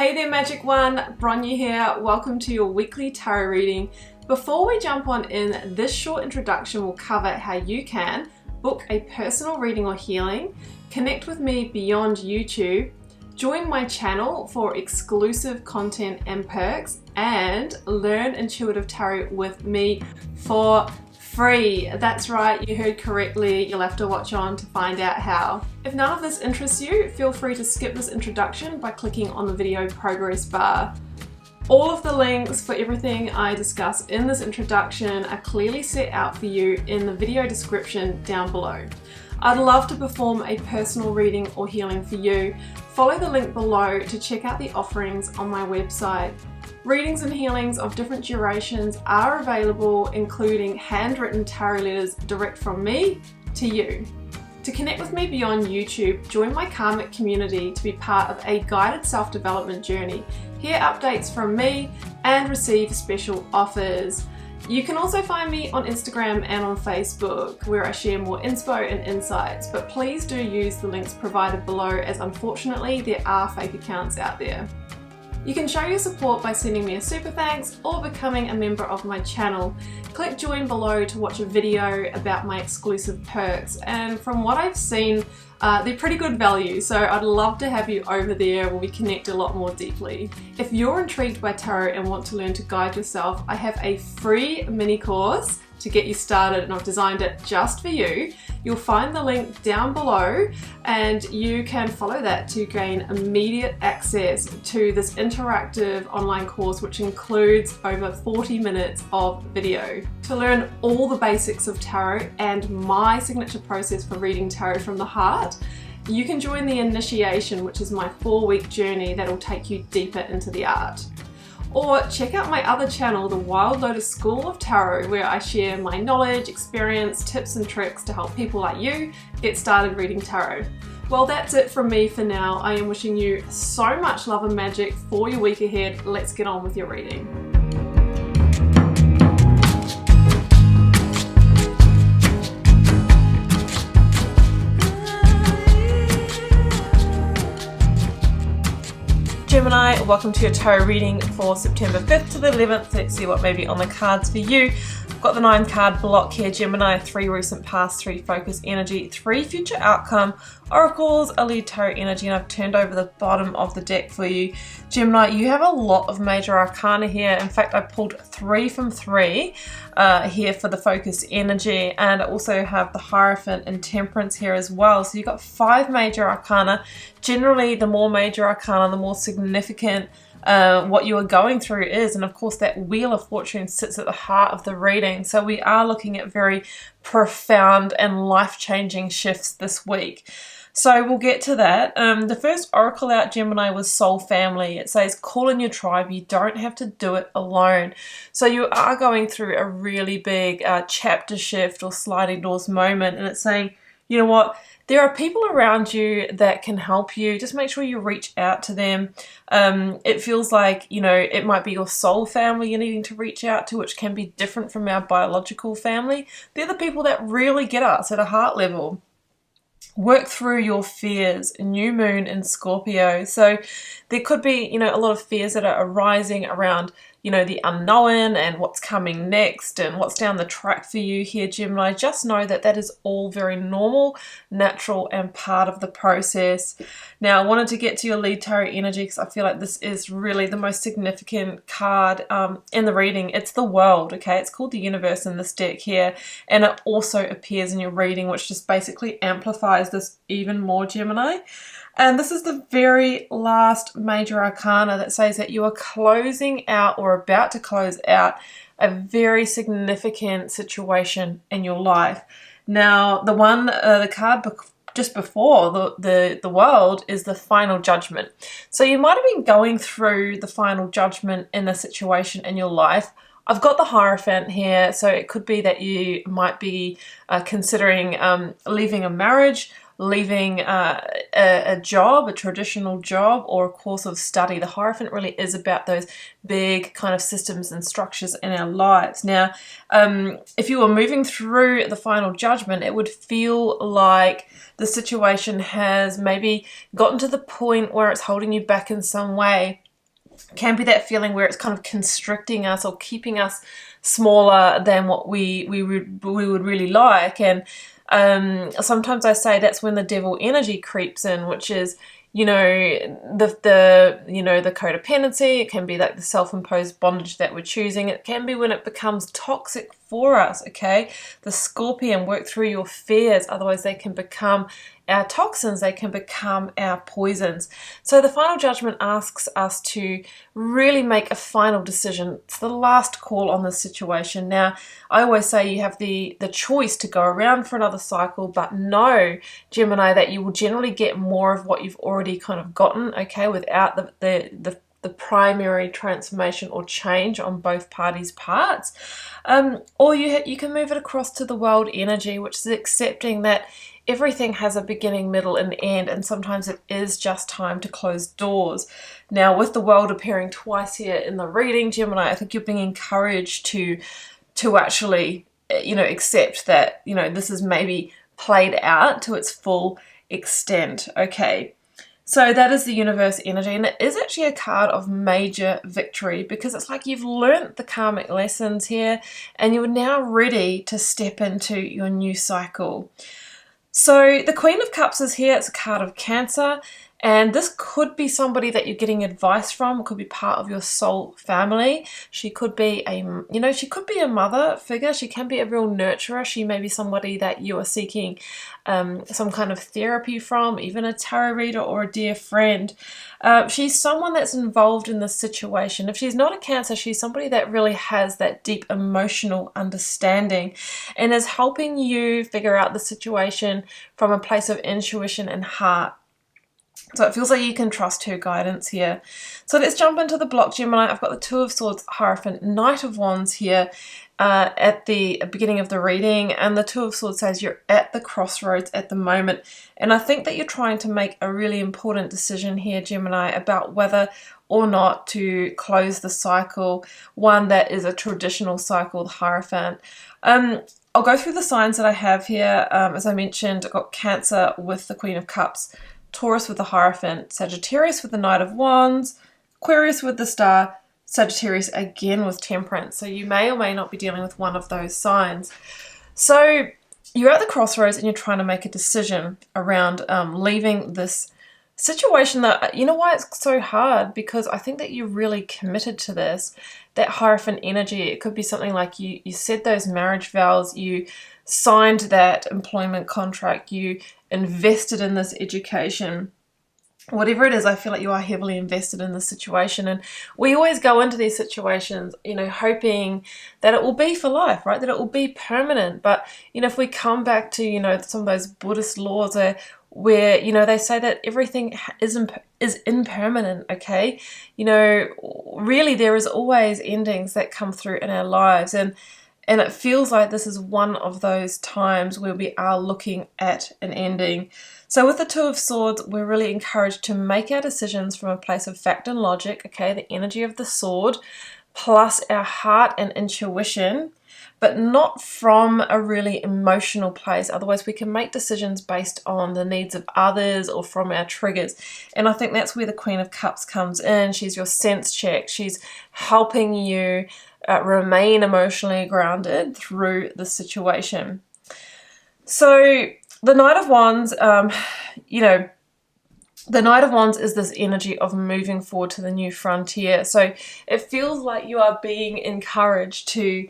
Hey there Magic One, Bronya here. Welcome to your weekly tarot reading. Before we jump on in, this short introduction will cover how you can book a personal reading or healing, connect with me beyond YouTube, join my channel for exclusive content and perks, and learn intuitive tarot with me for free. That's right, you heard correctly. You'll have to watch on to find out how. If none of this interests you, feel free to skip this introduction by clicking on the video progress bar. All of the links for everything I discuss in this introduction are clearly set out for you in the video description down below. I'd love to perform a personal reading or healing for you. Follow the link below to check out the offerings on my website. Readings and healings of different durations are available, including handwritten tarot letters direct from me to you. To connect with me beyond YouTube, join my karmic community to be part of a guided self-development journey, hear updates from me, and receive special offers. You can also find me on Instagram and on Facebook, where I share more inspo and insights, but please do use the links provided below, as unfortunately there are fake accounts out there. You can show your support by sending me a super thanks or becoming a member of my channel. Click join below to watch a video about my exclusive perks, and from what I've seen, they're pretty good value, so I'd love to have you over there where we connect a lot more deeply. If you're intrigued by tarot and want to learn to guide yourself, I have a free mini course to get you started, and I've designed it just for you. You'll find the link down below, and you can follow that to gain immediate access to this interactive online course, which includes over 40 minutes of video. To learn all the basics of tarot and my signature process for reading tarot from the heart, you can join the initiation, which is my 4-week journey that'll take you deeper into the art. Or check out my other channel, the Wild Lotus School of Tarot, where I share my knowledge, experience, tips and tricks to help people like you get started reading tarot. Well, that's it from me for now. I am wishing you so much love and magic for your week ahead. Let's get on with your reading. Gemini, welcome to your tarot reading for September 5th to the 11th. Let's see what may be on the cards for you. I've got the 9 card block here, Gemini, 3 recent past, 3 focus energy, 3 future outcome, oracles, a lead tarot energy, and I've turned over the bottom of the deck for you. Gemini, you have a lot of major arcana here. In fact, I pulled 3 from 3 here for the focus energy, and I also have the Hierophant and Temperance here as well. So you've got 5 major arcana. Generally, the more major arcana, the more significant what you are going through is, and of course that Wheel of Fortune sits at the heart of the reading. So we are looking at very profound and life-changing shifts this week. So we'll get to that. The first oracle out, Gemini, was Soul Family. It says, call in your tribe. You don't have to do it alone. So you are going through a really big chapter shift or sliding doors moment, and it's saying, you know what? There are people around you that can help you. Just make sure you reach out to them. It feels like, you know, it might be your soul family you're needing to reach out to, which can be different from our biological family. They're the people that really get us at a heart level. Work through your fears. New moon in Scorpio. So there could be, you know, a lot of fears that are arising around, you know, the unknown and what's coming next and what's down the track for you here, Gemini. Just know that that is all very normal, natural, and part of the process. Now, I wanted to get to your lead tarot energy because I feel like this is really the most significant card in the reading. It's the World, okay? It's called the Universe in this deck here, and it also appears in your reading, which just basically amplifies this even more, Gemini. And this is the very last major arcana that says that you are closing out or about to close out a very significant situation in your life. Now, the card just before the World is the Final Judgment. So you might have been going through the final judgment in a situation in your life. I've got the Hierophant here, so it could be that you might be considering leaving a marriage, leaving a job, a traditional job, or a course of study. The Hierophant really is about those big kind of systems and structures in our lives. Now, if you were moving through the Final Judgment, it would feel like the situation has maybe gotten to the point where it's holding you back in some way. Can be that feeling where it's kind of constricting us or keeping us smaller than what we would really like. And sometimes I say that's when the devil energy creeps in, which is, you know, the codependency. It can be like the self-imposed bondage that we're choosing. It can be when it becomes toxic for us, okay? The Scorpion, work through your fears, otherwise they can become our toxins, they can become our poisons. So the final judgment asks us to really make a final decision. It's the last call on this situation. Now, I always say you have the choice to go around for another cycle, but know, Gemini, that you will generally get more of what you've already kind of gotten, okay, without the primary transformation or change on both parties' parts. Or you can move it across to the world energy, which is accepting that everything has a beginning, middle, and end, and sometimes it is just time to close doors. Now, with the world appearing twice here in the reading, Gemini, I think you're being encouraged to actually, accept that, this is maybe played out to its full extent, okay? So that is the universe energy, and it is actually a card of major victory, because it's like you've learnt the karmic lessons here and you're now ready to step into your new cycle. So the Queen of Cups is here. It's a card of Cancer, and this could be somebody that you're getting advice from. It could be part of your soul family. She could be a mother figure. She can be a real nurturer. She may be somebody that you are seeking some kind of therapy from, even a tarot reader or a dear friend. She's someone that's involved in this situation. If she's not a Cancer, she's somebody that really has that deep emotional understanding and is helping you figure out the situation from a place of intuition and heart. So it feels like you can trust her guidance here. So let's jump into the block, Gemini. I've got the Two of Swords, Hierophant, Knight of Wands here at the beginning of the reading. And the Two of Swords says you're at the crossroads at the moment. And I think that you're trying to make a really important decision here, Gemini, about whether or not to close the cycle, one that is a traditional cycle, the Hierophant. I'll go through the signs that I have here. As I mentioned, I've got Cancer with the Queen of Cups, Taurus with the Hierophant, Sagittarius with the Knight of Wands, Aquarius with the Star, Sagittarius again with Temperance. So you may or may not be dealing with one of those signs. So you're at the crossroads and you're trying to make a decision around leaving this situation that, you know why it's so hard? Because I think that you're really committed to this. That Hierophant energy, it could be something like you said those marriage vows, you signed that employment contract, you invested in this education. Whatever it is, I feel like you are heavily invested in this situation. And we always go into these situations, hoping that it will be for life, right? That it will be permanent. But, if we come back to, some of those Buddhist laws where they say that everything is impermanent, okay? Really there is always endings that come through in our lives. And it feels like this is one of those times where we are looking at an ending. So with the Two of Swords, we're really encouraged to make our decisions from a place of fact and logic, okay, the energy of the sword, plus our heart and intuition, but not from a really emotional place. Otherwise, we can make decisions based on the needs of others or from our triggers. And I think that's where the Queen of Cups comes in. She's your sense check. She's helping you remain emotionally grounded through the situation. So the Knight of Wands, the Knight of Wands is this energy of moving forward to the new frontier. So it feels like you are being encouraged to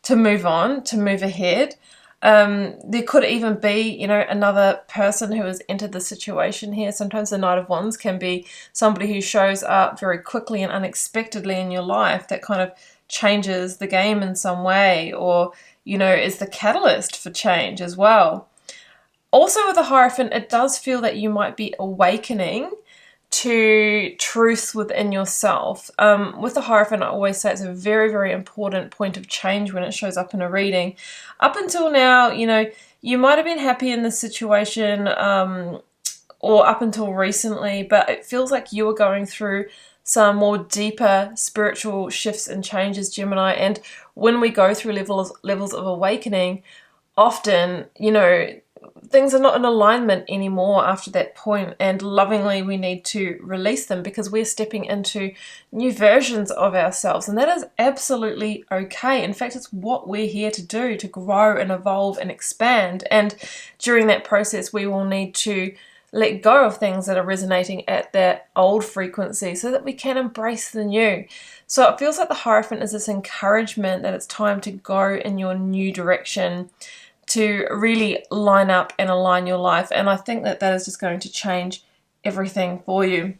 move on, to move ahead. There could even be, another person who has entered the situation here. Sometimes the Knight of Wands can be somebody who shows up very quickly and unexpectedly in your life that kind of changes the game in some way, or, is the catalyst for change as well. Also with the Hierophant, it does feel that you might be awakening to truth within yourself. With the Hierophant, I always say it's a very, very important point of change when it shows up in a reading. Up until now, you might have been happy in this situation, or up until recently, but it feels like you are going through some more deeper spiritual shifts and changes, Gemini. And when we go through levels of awakening, often, things are not in alignment anymore after that point, and lovingly we need to release them because we're stepping into new versions of ourselves, and that is absolutely okay. In fact, it's what we're here to do, to grow and evolve and expand. And during that process we will need to let go of things that are resonating at that old frequency so that we can embrace the new. So it feels like the Hierophant is this encouragement that it's time to go in your new direction, to really line up and align your life. And I think that that is just going to change everything for you.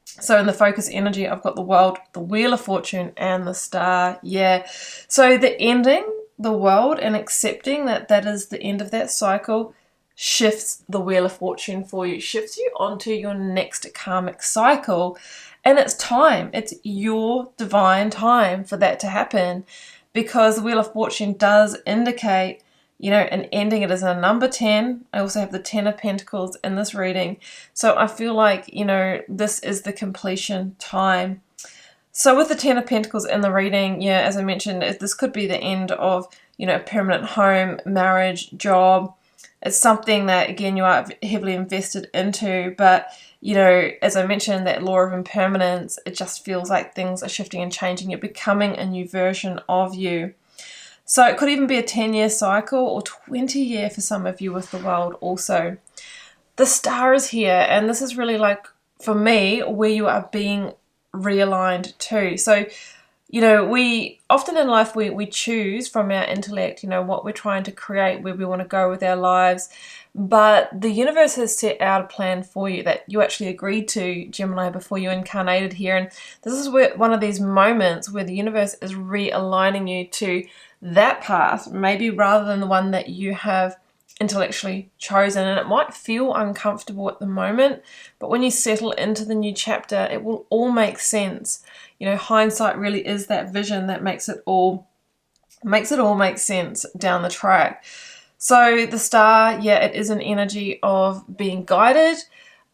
So in the focus energy, I've got the World, the Wheel of Fortune, and the Star. Yeah. So the ending, the World, and accepting that that is the end of that cycle shifts the Wheel of Fortune for you, shifts you onto your next karmic cycle. And it's time. It's your divine time for that to happen, because the Wheel of Fortune does indicate, you know, an ending. It is a number 10. I also have the 10 of Pentacles in this reading. So I feel like, you know, this is the completion time. So with the 10 of Pentacles in the reading, yeah, as I mentioned, this could be the end of, you know, a permanent home, marriage, job. It's something that, again, you are heavily invested into, but, you know, as I mentioned, that law of impermanence, it just feels like things are shifting and changing. You're becoming a new version of you. So it could even be a 10-year cycle or 20-year for some of you with the World also. The Star is here, and this is really like, for me, where you are being realigned to. So, you know, we often in life, we choose from our intellect, you know, what we're trying to create, where we want to go with our lives. But the universe has set out a plan for you that you actually agreed to, Gemini, before you incarnated here. And this is where one of these moments where the universe is realigning you to that path, maybe rather than the one that you have intellectually chosen. And it might feel uncomfortable at the moment, but when you settle into the new chapter, it will all make sense. You know, hindsight really is that vision that makes it all make sense down the track. So the Star, yeah, it is an energy of being guided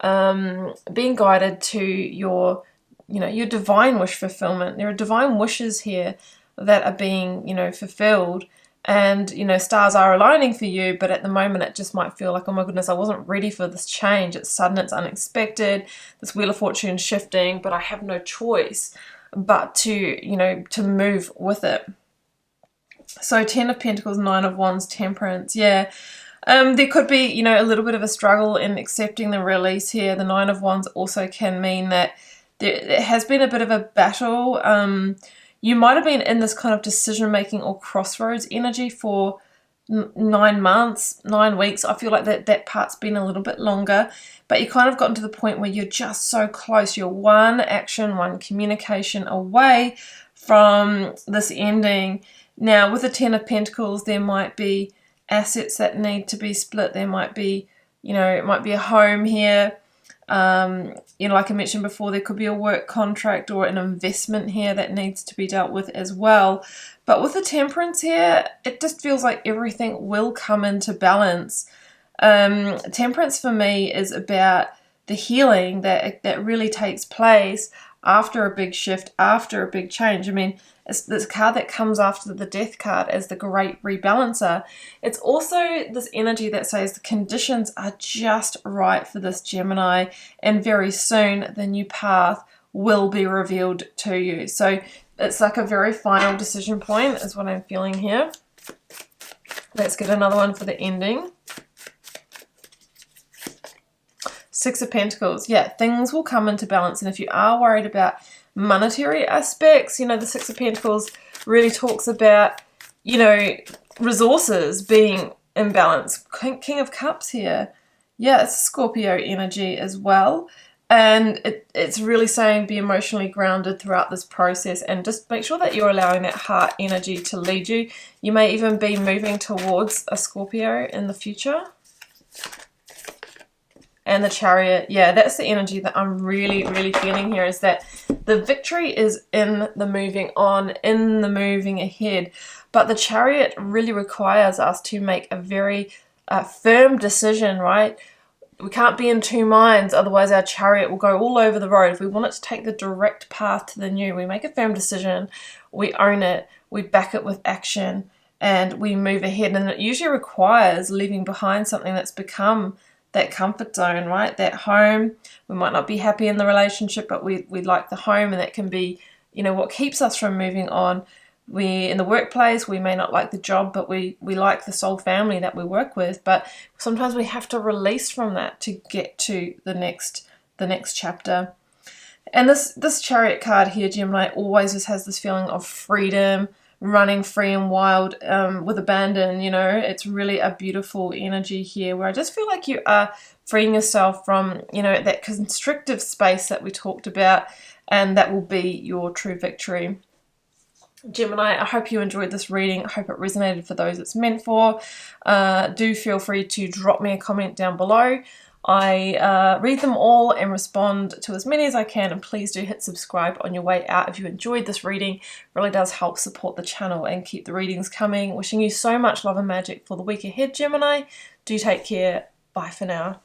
to your, you know, your divine wish fulfillment. There are divine wishes here that are being, you know, fulfilled. And, you know, stars are aligning for you, but at the moment it just might feel like, oh my goodness, I wasn't ready for this change. It's sudden, it's unexpected, this Wheel of Fortune shifting, but I have no choice but to, you know, to move with it. So 10 of Pentacles, 9 of Wands, Temperance, yeah. There could be, you know, a little bit of a struggle in accepting the release here. The 9 of Wands also can mean that there has been a bit of a battle. You might have been in this kind of decision-making or crossroads energy for 9 months, 9 weeks. I feel like that part's been a little bit longer, but you kind of gotten to the point where you're just so close. You're one action, one communication away from this ending. Now, with the 10 of Pentacles, there might be assets that need to be split. There might be, you know, it might be a home here. You know, like I mentioned before, there could be a work contract or an investment here that needs to be dealt with as well. But with the Temperance here, it just feels like everything will come into balance. Temperance for me is about the healing that really takes place after a big shift, after a big change. I mean, it's this card that comes after the Death card as the Great Rebalancer. It's also this energy that says the conditions are just right for this Gemini, and very soon the new path will be revealed to you. So it's like a very final decision point is what I'm feeling here. Let's get another one for the ending. 6 of Pentacles. Yeah, things will come into balance. And if you are worried about monetary aspects, you know, the 6 of Pentacles really talks about, you know, resources being in balance. King of Cups here. Yeah, it's Scorpio energy as well. And it's really saying be emotionally grounded throughout this process, and just make sure that you're allowing that heart energy to lead you. You may even be moving towards a Scorpio in the future. And the Chariot, yeah, that's the energy that I'm really, really feeling here, is that the victory is in the moving on, in the moving ahead. But the Chariot really requires us to make a very firm decision, right? We can't be in two minds, otherwise our chariot will go all over the road. If we want it to take the direct path to the new, we make a firm decision, we own it, we back it with action, and we move ahead, and it usually requires leaving behind something that's become that comfort zone, right? That home. We might not be happy in the relationship, but we like the home, and that can be, you know, what keeps us from moving on. We in the workplace, we may not like the job, but we like the soul family that we work with. But sometimes we have to release from that to get to the next chapter. And this Chariot card here, Gemini, always just has this feeling of freedom, running free and wild, with abandon. You know, it's really a beautiful energy here, where I just feel like you are freeing yourself from, you know, that constrictive space that we talked about, and that will be your true victory. Gemini, I hope you enjoyed this reading. I hope it resonated for those it's meant for. Do feel free to drop me a comment down below. I read them all and respond to as many as I can, and please do hit subscribe on your way out if you enjoyed this reading. It really does help support the channel and keep the readings coming. Wishing you so much love and magic for the week ahead, Gemini. Do take care. Bye for now.